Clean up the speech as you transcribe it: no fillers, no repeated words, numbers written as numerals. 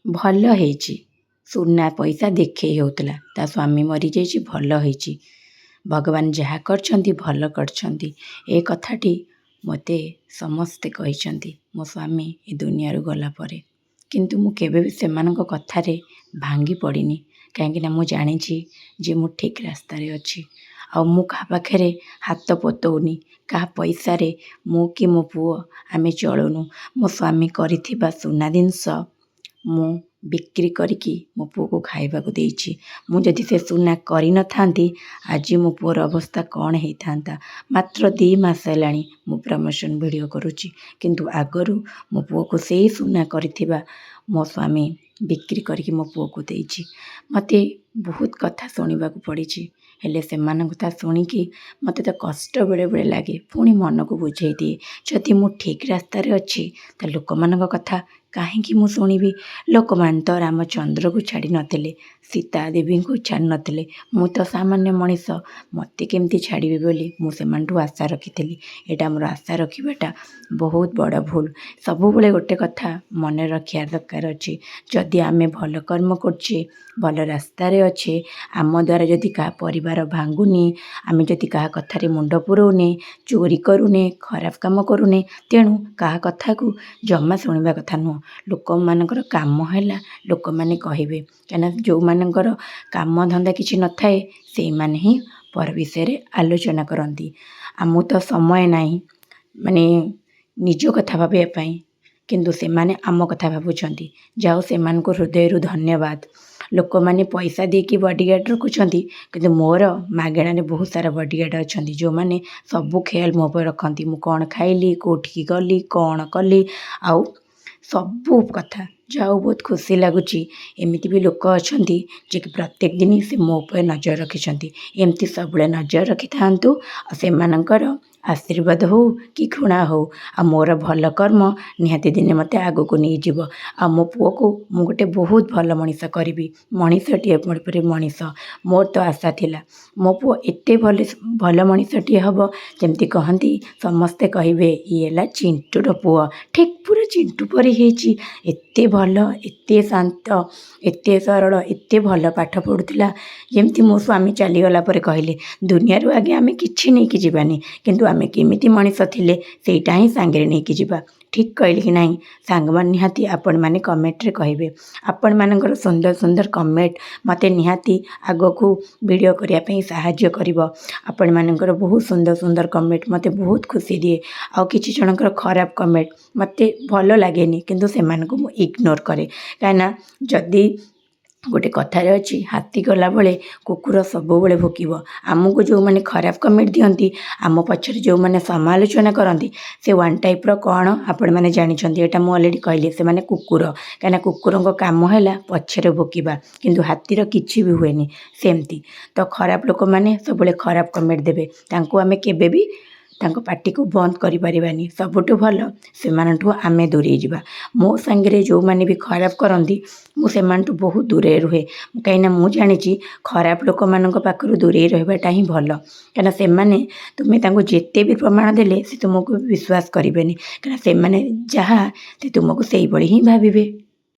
ଭଲ ହେଇଛି। ସୁନା ପଇସା ଦେଖେଇ ହେଉଥିଲା, ତା ସ୍ୱାମୀ ମରିଯାଇଛି, ଭଲ ହେଇଛି। ଭଗବାନ ଯାହା କରିଛନ୍ତି ଭଲ କରିଛନ୍ତି। ଏ କଥାଟି ମୋତେ ସମସ୍ତେ କହିଛନ୍ତି ମୋ ସ୍ୱାମୀ ଏ ଦୁନିଆରୁ ଗଲା ପରେ। କିନ୍ତୁ ମୁଁ କେବେ ବି ସେମାନଙ୍କ କଥାରେ ଭାଙ୍ଗି ପଡ଼ିନି, କାହିଁକିନା ମୁଁ ଜାଣିଛି ଯେ ମୁଁ ଠିକ୍ ରାସ୍ତାରେ ଅଛି। ଆଉ ମୁଁ କାହା ପାଖରେ ହାତ ପତଉନି, କାହା ପଇସାରେ ମୁଁ କି ମୋ ପୁଅ ଆମେ ଚଳୁନୁ। ମୋ ସ୍ୱାମୀ କରିଥିବା ସୁନା ଜିନିଷ ମୁଁ ବିକ୍ରି କରିକି ମୋ ପୁଅକୁ ଖାଇବାକୁ ଦେଇଛି। ମୁଁ ଯଦି ସେ ସୁନା କରିନଥାନ୍ତି ଆଜି ମୋ ପୁଅର ଅବସ୍ଥା କ'ଣ ହେଇଥାନ୍ତା। ମାତ୍ର 2 ମାସ ହେଲାଣି ମୁଁ ପ୍ରମୋସନ୍ ଭିଡ଼ିଓ କରୁଛି, କିନ୍ତୁ ଆଗରୁ ମୋ ପୁଅକୁ ସେଇ ସୁନା କରିଥିବା ମୋ ସ୍ୱାମୀ ବିକ୍ରି କରିକି ମୋ ପୁଅକୁ ଦେଇଛି। ମୋତେ ବହୁତ କଥା ଶୁଣିବାକୁ ପଡ଼ିଛି, ହେଲେ ସେମାନଙ୍କ କଥା ଶୁଣିକି ମୋତେ ତ କଷ୍ଟ ବେଳେବେଳେ ଲାଗେ, ପୁଣି ମନକୁ ବୁଝେଇ ଦିଏ ଯଦି ମୁଁ ଠିକ୍ ରାସ୍ତାରେ ଅଛି ତ ଲୋକମାନଙ୍କ କଥା କାହିଁକି ମୁଁ ଶୁଣିବି। ଲୋକମାନେ ତ ରାମଚନ୍ଦ୍ରକୁ ଛାଡ଼ି ନଥିଲେ, ସୀତା ଦେବୀଙ୍କୁ ଛାଡ଼ି ନଥିଲେ। ମୁଁ ତ ସାମାନ୍ୟ ମଣିଷ, ମୋତେ କେମିତି ଛାଡ଼ିବେ ବୋଲି ମୁଁ ସେମାନଠୁ ଆଶା ରଖିଥିଲି। ଏଇଟା ମୋର ଆଶା ରଖିବାଟା ବହୁତ ବଡ଼ ଭୁଲ। ସବୁବେଳେ ଗୋଟେ କଥା ମନେ ରଖିବା ଦରକାର ଅଛି, ଯଦି ଆମେ ଭଲ କର୍ମ କରୁଛେ, ଭଲ ରାସ୍ତାରେ ଅଛେ, ଆମ ଦ୍ୱାରା ଯଦି କାହା ପରିବାର ଭାଙ୍ଗୁନି, ଆମେ ଯଦି କାହା କଥାରେ ମୁଣ୍ଡ ପୁରଉନେ, ଚୋରି କରୁନେ, ଖରାପ କାମ କରୁନେ, ତେଣୁ କାହା କଥାକୁ ଜମା ଶୁଣିବା କଥା ନୁହଁ। ଲୋକମାନଙ୍କର କାମ ହେଲା ଲୋକମାନେ କହିବେ, କାହିଁକିନା ଯେଉଁମାନଙ୍କର କାମ ଧନ୍ଦା କିଛି ନଥାଏ ସେଇମାନେ ହିଁ ପର ବିଷୟରେ ଆଲୋଚନା କରନ୍ତି। ଆମକୁ ତ ସମୟ ନାହିଁ ମାନେ ନିଜ କଥା ଭାବିବା ପାଇଁ, କିନ୍ତୁ ସେମାନେ ଆମ କଥା ଭାବୁଛନ୍ତି। ଯାଉ ସେମାନଙ୍କୁ ହୃଦୟରୁ ଧନ୍ୟବାଦ। ଲୋକମାନେ ପଇସା ଦେଇକି ବଡ଼ିଗାର୍ଡ଼ ରଖୁଛନ୍ତି, କିନ୍ତୁ ମୋର ମାଗଣାରେ ବହୁତ ସାରା ବଡ଼ିଗାର୍ଡ଼ ଅଛନ୍ତି ଯେଉଁମାନେ ସବୁ ଖେୟାଲ ମୋ ଉପରେ ରଖନ୍ତି। ମୁଁ କ'ଣ ଖାଇଲି, କେଉଁଠିକି ଗଲି, କ'ଣ କଲି, ଆଉ ସବୁ କଥା। ଯାଉ ବହୁତ ଖୁସି ଲାଗୁଛି। ଏମିତି ବି ଲୋକ ଅଛନ୍ତି ଯିଏକି ପ୍ରତ୍ୟେକ ଦିନ ସେ ମୋ ଉପରେ ନଜର ରଖିଛନ୍ତି। ଏମିତି ସବୁବେଳେ ନଜର ରଖିଥାନ୍ତୁ, ଆଉ ସେମାନଙ୍କର ଆଶୀର୍ବାଦ ହଉ କି ଘୃଣା ହଉ, ଆଉ ମୋର ଭଲ କର୍ମ ନିହାତି ଦିନେ ମୋତେ ଆଗକୁ ନେଇଯିବ। ଆଉ ମୋ ପୁଅକୁ ମୁଁ ଗୋଟେ ବହୁତ ଭଲ ମଣିଷ କରିବି। ମଣିଷଟିଏ ପରି ମଣିଷ ମୋର ତ ଆଶା ଥିଲା। ମୋ ପୁଅ ଏତେ ଭଲ ମଣିଷଟିଏ ହେବ ଯେମିତି କହନ୍ତି, ସମସ୍ତେ କହିବେ ଇଏ ହେଲା ଚିଣ୍ଟୁର ପୁଅ। ଠିକ୍ ପୁରା ଚିଣ୍ଟୁ ପରି ହେଇଛି। ଏତେ ଭଲ, ଏତେ ଶାନ୍ତ, ଏତେ ସରଳ, ଏତେ ଭଲ ପାଠ ପଢ଼ୁଥିଲା। ଯେମିତି ମୋ ସ୍ୱାମୀ ଚାଲିଗଲା ପରେ କହିଲେ, ଦୁନିଆରୁ ଆଗେ ଆମେ କିଛି ନେଇକି ଯିବାନି, କିନ୍ତୁ ଆମେ କେମିତି ମଣିଷ ଥିଲେ ସେଇଟା ହିଁ ସାଙ୍ଗରେ ନେଇକି ଯିବା। ଠିକ୍ କହିଲି କି ନାହିଁ? ସାଙ୍ଗମାନେ ନିହାତି ଆପଣମାନେ କମେଣ୍ଟରେ କହିବେ। ଆପଣମାନଙ୍କର ସୁନ୍ଦର ସୁନ୍ଦର କମେଣ୍ଟ ମୋତେ ନିହାତି ଆଗକୁ ଭିଡ଼ିଓ କରିବା ପାଇଁ ସାହାଯ୍ୟ କରିବ। ଆପଣମାନଙ୍କର ବହୁତ ସୁନ୍ଦର ସୁନ୍ଦର କମେଣ୍ଟ ମୋତେ ବହୁତ ଖୁସି ଦିଏ। ଆଉ କିଛି ଜଣଙ୍କର ଖରାପ କମେଣ୍ଟ ମୋତେ ଭଲ ଲାଗେନି, କିନ୍ତୁ ସେମାନଙ୍କୁ ମୁଁ ଇଗ୍ନୋର କରେ। କାହିଁକିନା ଯଦି ଗୋଟେ କଥାରେ ଅଛି, ହାତୀ ଗଲାବେଳେ କୁକୁର ସବୁବେଳେ ଭୋକିବ। ଆମକୁ ଯେଉଁମାନେ ଖରାପ କମେଣ୍ଟ ଦିଅନ୍ତି, ଆମ ପଛରେ ଯେଉଁମାନେ ସମାଲୋଚନା କରନ୍ତି, ସେ ୱାନ୍ ଟାଇପ୍ର କ'ଣ ଆପଣମାନେ ଜାଣିଛନ୍ତି? ଏଇଟା ମୁଁ ଅଲରେଡ଼ି କହିଲି, ସେମାନେ କୁକୁର। କାହିଁକିନା କୁକୁରଙ୍କ କାମ ହେଲା ପଛରେ ଭୋକିବା, କିନ୍ତୁ ହାତୀର କିଛି ବି ହୁଏନି। ସେମିତି ତ ଖରାପ ଲୋକମାନେ ସବୁବେଳେ ଖରାପ କମେଣ୍ଟ ଦେବେ, ତାଙ୍କୁ ଆମେ କେବେ ବି ତାଙ୍କ ପାଟିକୁ ବନ୍ଦ କରିପାରିବାନି। ସବୁଠୁ ଭଲ ସେମାନଠୁ ଆମେ ଦୂରେଇ ଯିବା। ମୋ ସାଙ୍ଗରେ ଯେଉଁମାନେ ବି ଖରାପ କରନ୍ତି, ମୁଁ ସେମାନଠୁ ବହୁତ ଦୂରେଇ ରୁହେ। କାହିଁକିନା ମୁଁ ଜାଣିଛି ଖରାପ ଲୋକମାନଙ୍କ ପାଖରୁ ଦୂରେଇ ରହିବାଟା ହିଁ ଭଲ। କାହିଁକିନା ସେମାନେ, ତୁମେ ତାଙ୍କୁ ଯେତେ ବି ପ୍ରମାଣ ଦେଲେ ସେ ତୁମକୁ ବିଶ୍ୱାସ କରିବେନି, କାହିଁକିନା ସେମାନେ ଯାହା ସେ ତୁମକୁ ସେଇଭଳି ହିଁ ଭାବିବେ।